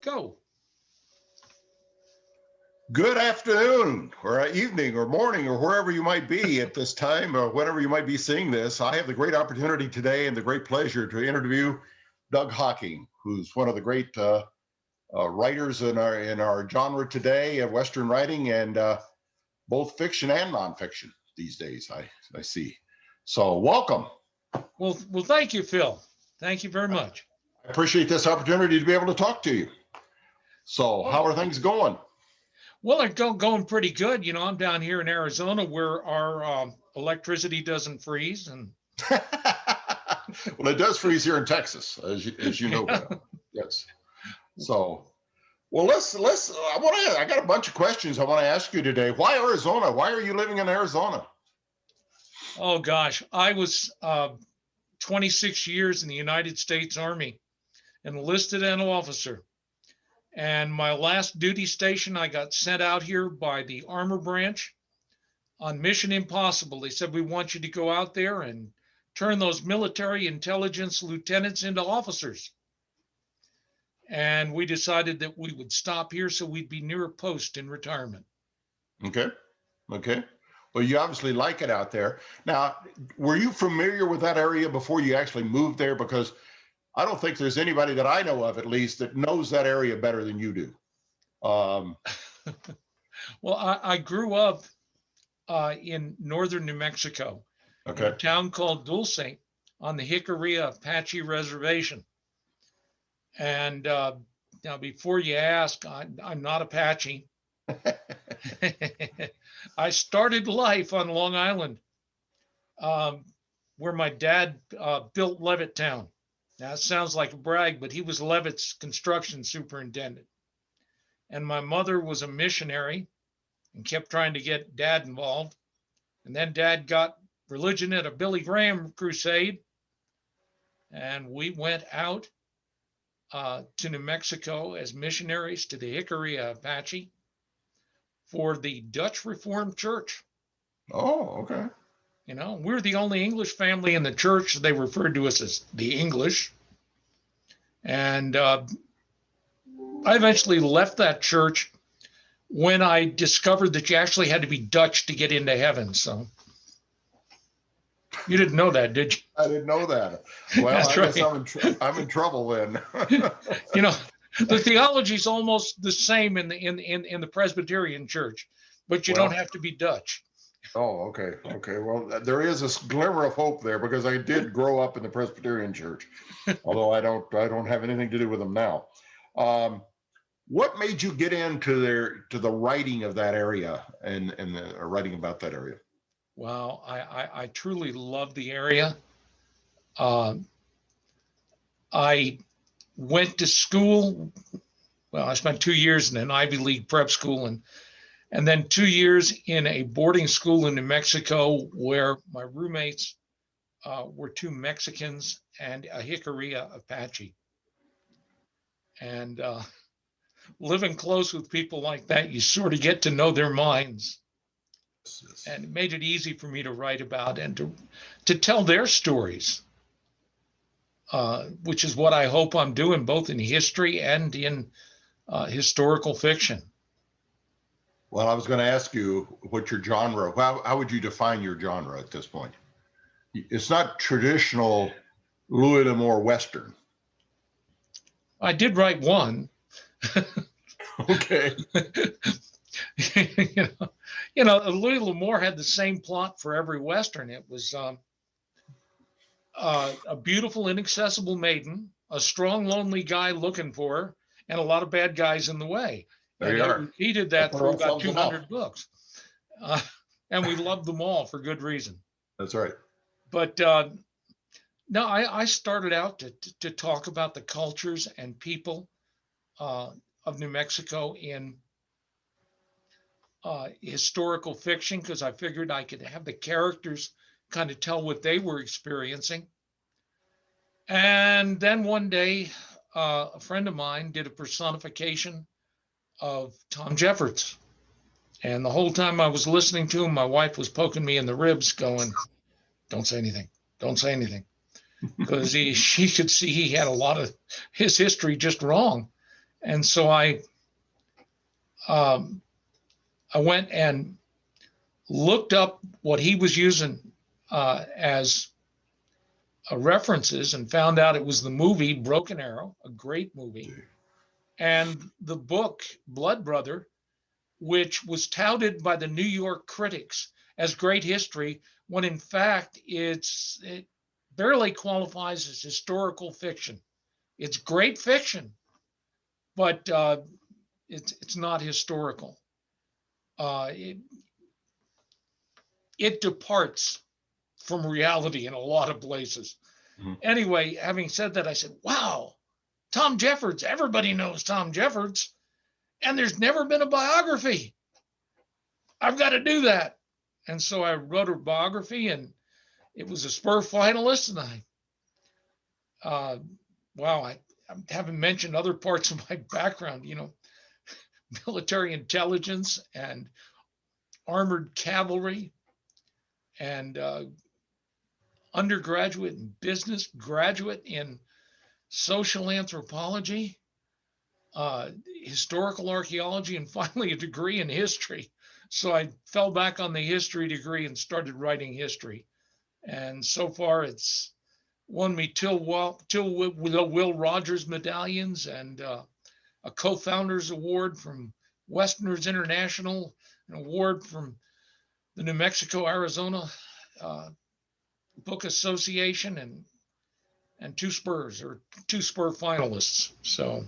Go. Good afternoon, or evening, or morning, or wherever you might be at this time, or whenever you might be seeing this. I have the great opportunity today and the great pleasure to interview Doug Hocking, who's one of the great writers in our genre today of Western writing, and both fiction and nonfiction these days. I see. So welcome. Well, thank you, Phil. Thank you very much. I appreciate this opportunity to be able to talk to you. So, how are things going? Well, they're going pretty good. You know, I'm down here in Arizona where our electricity doesn't freeze, and well, it does freeze here in Texas, as you know. Yes. So, well, I got a bunch of questions I want to ask you today. Why Arizona? Why are you living in Arizona? Oh gosh, I was 26 years in the United States Army, enlisted an officer. And my last duty station, I got sent out here by the Armor Branch on Mission Impossible. They said, we want you to go out there and turn those military intelligence lieutenants into officers. And we decided that we would stop here so we'd be near a post in retirement. Okay. Well, you obviously like it out there. Now, were you familiar with that area before you actually moved there? Because I don't think there's anybody that I know of, at least, that knows that area better than you do. Well, I grew up in northern New Mexico, in a town called Dulce on the Jicarilla Apache Reservation. And now, before you ask, I'm not Apache. I started life on Long Island, where my dad built Levittown. Now, it sounds like a brag, but he was Levitt's construction superintendent. And my mother was a missionary and kept trying to get dad involved. And then dad got religion at a Billy Graham crusade. And we went out to New Mexico as missionaries to the Jicarilla Apache for the Dutch Reformed Church. Oh, okay. You know, we're the only English family in the church. They referred to us as the English. And I eventually left that church when I discovered that you actually had to be Dutch to get into heaven. So you didn't know that, did you? I didn't know that. Well, That's I guess I'm in trouble then. You know, the theology is almost the same in the Presbyterian church, but you don't have to be Dutch. Oh, okay. Well, there is a glimmer of hope there, because I did grow up in the Presbyterian church, although I don't have anything to do with them now. What made you get into the writing of that area and the writing about that area? Well, I truly love the area. I went to school. Well, I spent 2 years in an Ivy League prep school and then 2 years in a boarding school in New Mexico, where my roommates were 2 Mexicans and a Jicarilla Apache. And living close with people like that, you sort of get to know their minds. And it made it easy for me to write about and to tell their stories, which is what I hope I'm doing both in history and in historical fiction. Well, I was going to ask you what your genre, how would you define your genre at this point? It's not traditional Louis L'Amour Western. I did write one. Okay. you know, Louis L'Amour had the same plot for every Western. It was a beautiful, inaccessible maiden, a strong, lonely guy looking for her, and a lot of bad guys in the way. There you are. He did that through about 200 books. And we loved them all for good reason. That's right. But no, I started out to talk about the cultures and people of New Mexico in historical fiction, because I figured I could have the characters kind of tell what they were experiencing. And then one day, a friend of mine did a personification of Tom Jeffords. And the whole time I was listening to him, my wife was poking me in the ribs going, don't say anything, don't say anything. Because she could see he had a lot of his history just wrong. And so um, I went and looked up what he was using as references and found out it was the movie Broken Arrow, a great movie, and the book Blood Brother, which was touted by the New York critics as great history, when in fact it barely qualifies as historical fiction. It's great fiction, but it's not historical. It, it departs from reality in a lot of places. Mm-hmm. Anyway, having said that, I said, wow, Tom Jeffords, everybody knows Tom Jeffords, and there's never been a biography. I've got to do that. And so I wrote a biography, and it was a Spur finalist. And I haven't mentioned other parts of my background, military intelligence and armored cavalry and undergraduate in business, graduate in social anthropology, historical archaeology, and finally a degree in history. So I fell back on the history degree and started writing history. And so far it's won me two Will Rogers medallions and a co-founders award from Westerners International, an award from the New Mexico, Arizona Book Association, and two Spur finalists. So,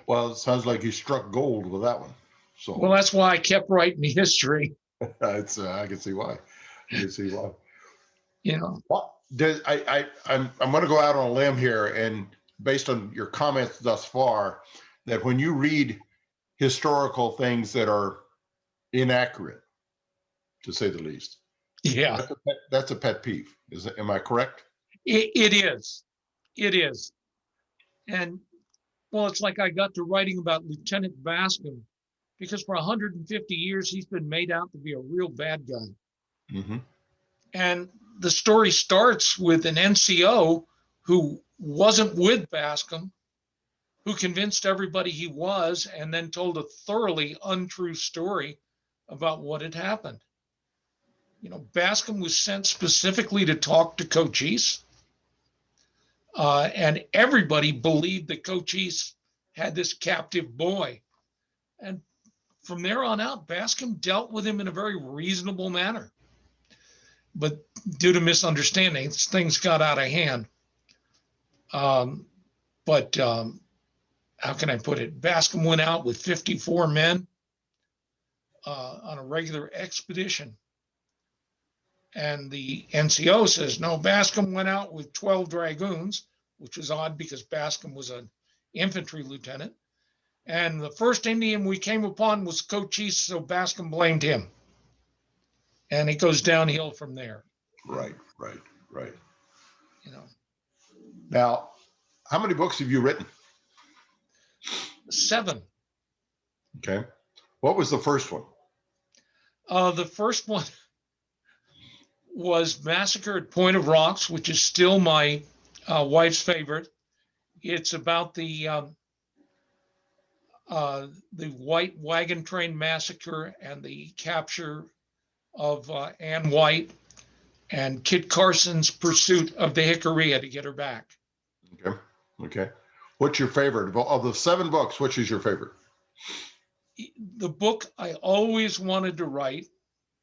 well, it sounds like you struck gold with that one. So, well, that's why I kept writing history. It's I can see why. Well, I'm going to go out on a limb here, and based on your comments thus far, that when you read historical things that are inaccurate, to say the least, yeah, that's a pet peeve. Am I correct? It is. And well, it's like I got to writing about Lieutenant Bascom because for 150 years he's been made out to be a real bad guy. Mm-hmm. And the story starts with an NCO who wasn't with Bascom, who convinced everybody he was, and then told a thoroughly untrue story about what had happened. Bascom was sent specifically to talk to Cochise, and everybody believed that Cochise had this captive boy. And from there on out, Bascom dealt with him in a very reasonable manner. But due to misunderstandings, things got out of hand. But how can I put it? Bascom went out with 54 men on a regular expedition. And the NCO says, no, Bascom went out with 12 dragoons, which was odd because Bascom was an infantry lieutenant. And the first Indian we came upon was Cochise, so Bascom blamed him. And it goes downhill from there. Right. Now, how many books have you written? 7. Okay. What was the first one? The first one was Massacre at Point of Rocks, which is still my wife's favorite. It's about the White Wagon Train Massacre and the capture of Ann White and Kit Carson's pursuit of the Jicarilla to get her back. Okay. What's your favorite? Of the 7 books, which is your favorite? The book I always wanted to write,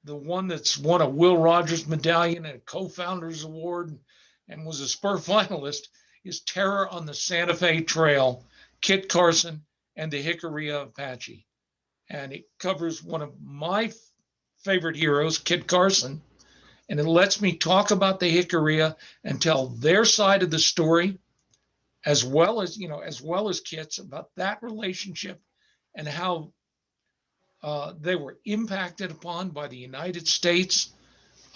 the one that's won a Will Rogers medallion and a co-founders award and was a Spur finalist, is Terror on the Santa Fe Trail, Kit Carson and the Jicarilla Apache. And it covers one of my favorite heroes, Kit Carson, and it lets me talk about the Jicarilla and tell their side of the story, as well as Kit's, about that relationship and how they were impacted upon by the United States,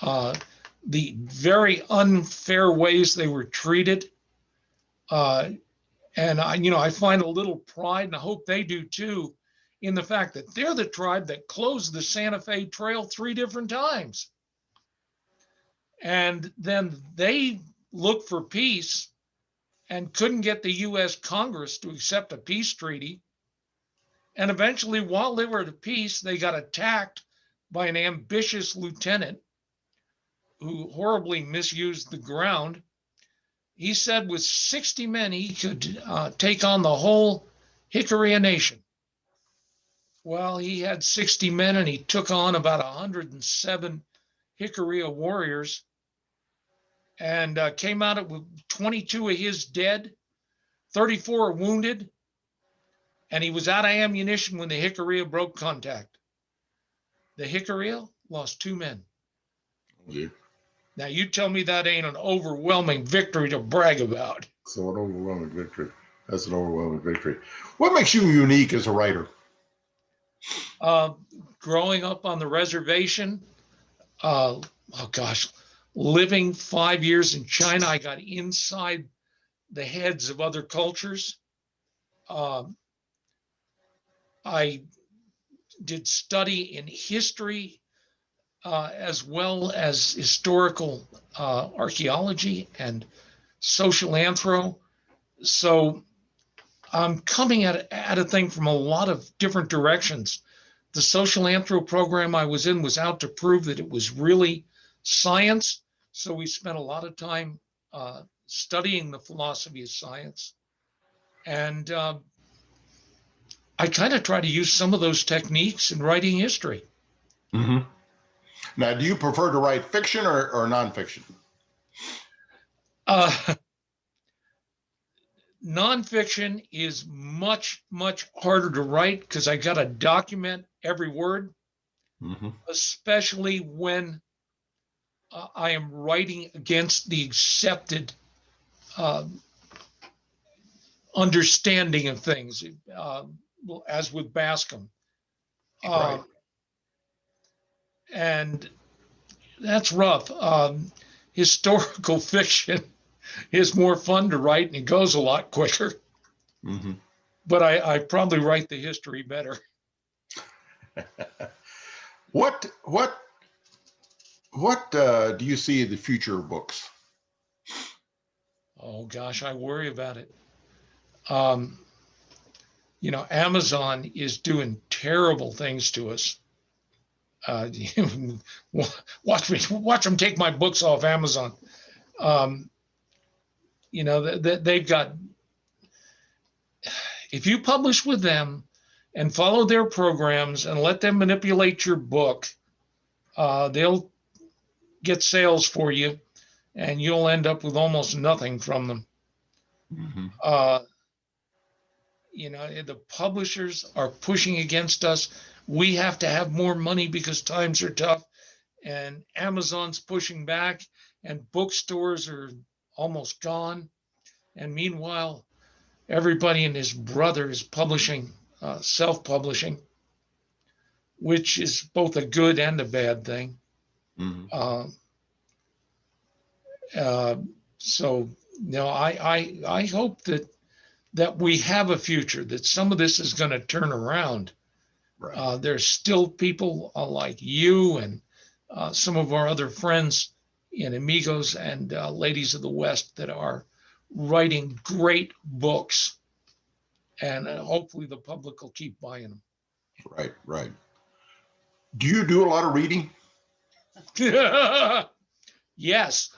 the very unfair ways they were treated. And I find a little pride, and I hope they do too, in the fact that they're the tribe that closed the Santa Fe Trail 3 different times. And then they looked for peace and couldn't get the U.S. Congress to accept a peace treaty. And eventually, while they were at peace, they got attacked by an ambitious lieutenant who horribly misused the ground. He said with 60 men, he could take on the whole Jicarilla Nation. Well, he had 60 men and he took on about 107 Jicarilla warriors and came out with 22 of his dead, 34 wounded, and he was out of ammunition when the Jicarilla broke contact. The Jicarilla lost 2 men. Yeah. Now, you tell me that ain't an overwhelming victory to brag about. So an overwhelming victory. That's an overwhelming victory. What makes you unique as a writer? Growing up on the reservation, living 5 years in China, I got inside the heads of other cultures. I did study in history as well as historical archaeology and social anthro. So I'm coming at a thing from a lot of different directions. The social anthro program I was in was out to prove that it was really science. So we spent a lot of time studying the philosophy of science. And I kind of try to use some of those techniques in writing history. Mm-hmm. Now, do you prefer to write fiction or nonfiction? Nonfiction is much, much harder to write because I got to document every word, especially when I am writing against the accepted understanding of things, as with Bascom. Right. And that's rough. Historical fiction is more fun to write and it goes a lot quicker. Mm-hmm. But I probably write the history better. What do you see in the future of books? Oh gosh, I worry about it. Amazon is doing terrible things to us. Watch them take my books off Amazon. They've got, if you publish with them and follow their programs and let them manipulate your book, they'll get sales for you and you'll end up with almost nothing from them. Mm-hmm. The publishers are pushing against us. We have to have more money because times are tough, and Amazon's pushing back, and bookstores are almost gone. And meanwhile, everybody and his brother is publishing, self-publishing, which is both a good and a bad thing. Mm-hmm. I hope that we have a future, that some of this is going to turn around. Right. There's still people like you and some of our other friends and amigos and ladies of the West that are writing great books, and hopefully the public will keep buying them. Right. Do you do a lot of reading? Yes.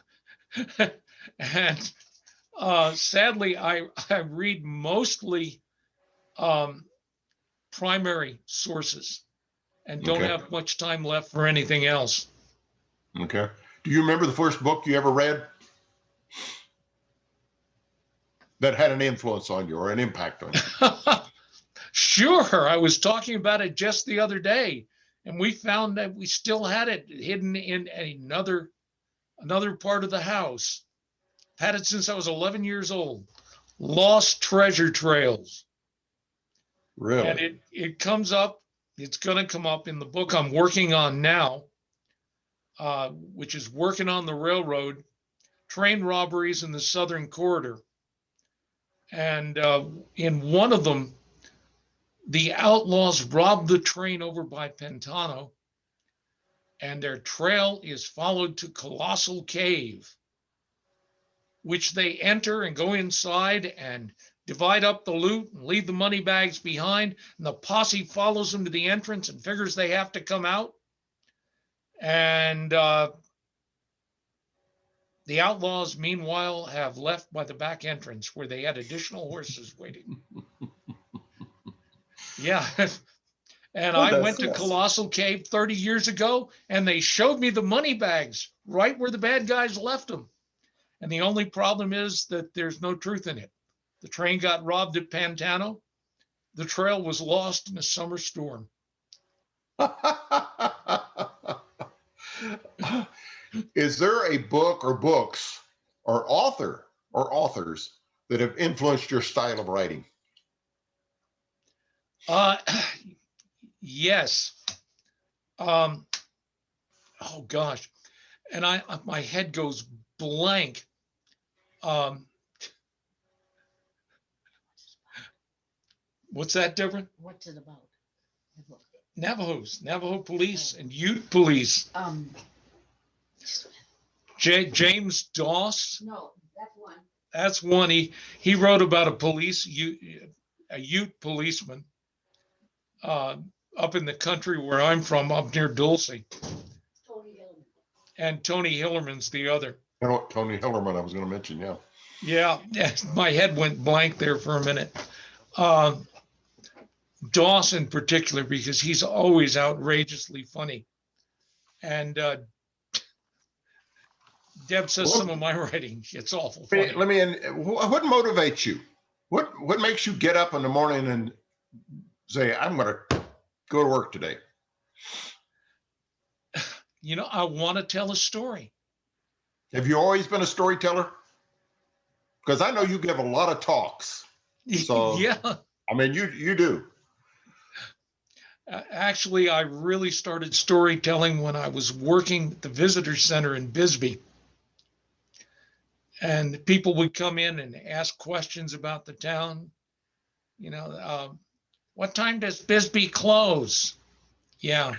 And sadly, I read mostly primary sources and don't have much time left for anything else. Okay. Do you remember the first book you ever read that had an influence on you or an impact on you? Sure. I was talking about it just the other day, and we found that we still had it hidden in another part of the house. I've had it since I was 11 years old. Lost Treasure Trails. Really? And it comes up, it's going to come up in the book I'm working on now, which is Working on the Railroad, Train Robberies in the Southern Corridor. And in one of them, the outlaws robbed the train over by Pantano, and their trail is followed to Colossal Cave, which they enter and go inside, and divide up the loot and leave the money bags behind. And the posse follows them to the entrance and figures they have to come out. And the outlaws, meanwhile, have left by the back entrance where they had additional horses waiting. Yeah. And I went to Colossal Cave 30 years ago, and they showed me the money bags right where the bad guys left them. And the only problem is that there's no truth in it. The train got robbed at Pantano. The trail was lost in a summer storm. Is there a book or books or author or authors that have influenced your style of writing? Yes. Oh gosh. And my head goes blank. What's that, Deborah? What's it about? Navajo police and Ute police. James Doss. No, that's one. That's one. He wrote about a Ute policeman up in the country where I'm from, up near Dulce. Tony Hillman. And Tony Hillerman's the other. You know what, Tony Hillerman I was going to mention, yeah. Yeah, my head went blank there for a minute. Doss in particular, because he's always outrageously funny. And Deb says some of my writing, it's awful funny. What motivates you? What makes you get up in the morning and say, I'm going to go to work today? You know, I want to tell a story. Have you always been a storyteller? Because I know you give a lot of talks. So yeah. I mean, you do. Actually, I really started storytelling when I was working at the visitor center in Bisbee. And people would come in and ask questions about the town. You know, what time does Bisbee close? Yeah.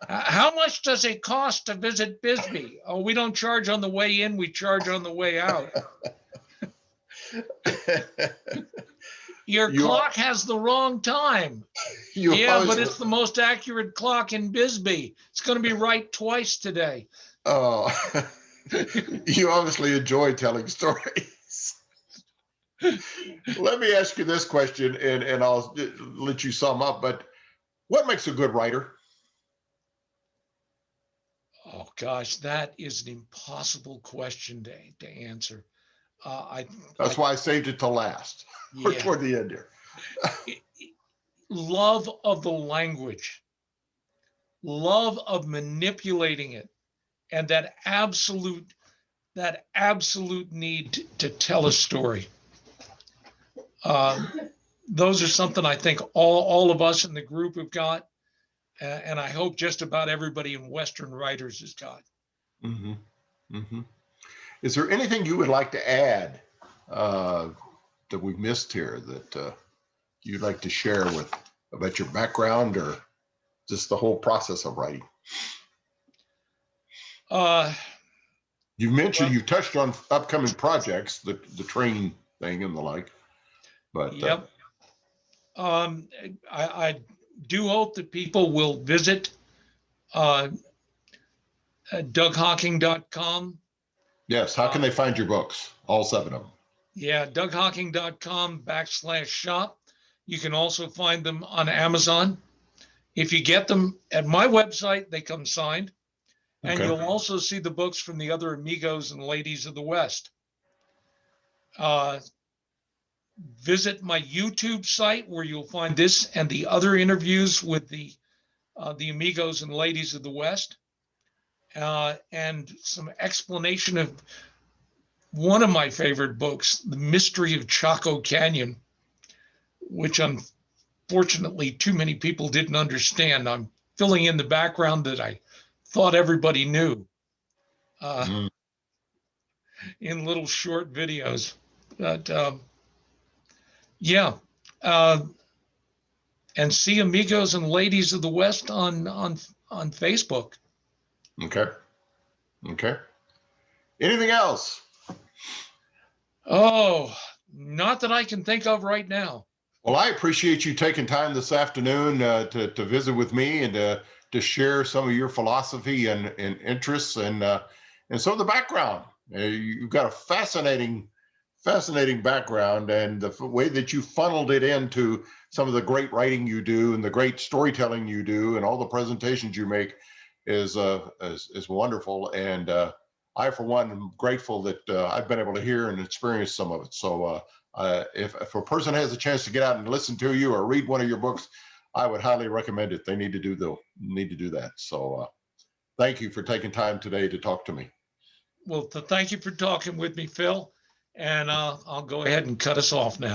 How much does it cost to visit Bisbee? Oh, we don't charge on the way in, we charge on the way out. Your clock has the wrong time. But it's the most accurate clock in Bisbee. It's going to be right twice today. Oh, you obviously enjoy telling stories. Let me ask you this question, and I'll let you sum up, but what makes a good writer? Oh, gosh, that is an impossible question to answer. That's why I saved it to last, or toward the end here. Love of the language, love of manipulating it, and that absolute need to tell a story. Those are something I think all of us in the group have got, and I hope just about everybody in Western writers has got. Mm-hmm. Mm-hmm. Is there anything you would like to add that we've missed here that you'd like to share about your background or just the whole process of writing? You mentioned you touched on upcoming projects, the train thing and the like. But yep. I do hope that people will visit DougHocking.com. Yes. How can they find your books? All 7 of them. Yeah, DougHocking.com/shop. You can also find them on Amazon. If you get them at my website, they come signed. And you'll also see the books from the other amigos and ladies of the West. Visit my YouTube site where you'll find this and the other interviews with the amigos and ladies of the West. And some explanation of one of my favorite books, The Mystery of Chaco Canyon, which unfortunately too many people didn't understand. I'm filling in the background that I thought everybody knew in little short videos. But and see amigos and ladies of the West on Facebook. Okay. Anything else? Oh Not that I can think of right now. Well, I appreciate you taking time this afternoon to visit with me and to share some of your philosophy and interests and some of the background. You've got a fascinating background, and the way that you funneled it into some of the great writing you do and the great storytelling you do and all the presentations you make is wonderful. And I, for one, am grateful that I've been able to hear and experience some of it. So if a person has a chance to get out and listen to you or read one of your books, I would highly recommend it. They need to do that. So thank you for taking time today to talk to me. Well, thank you for talking with me, Phil. And I'll go ahead and cut us off now.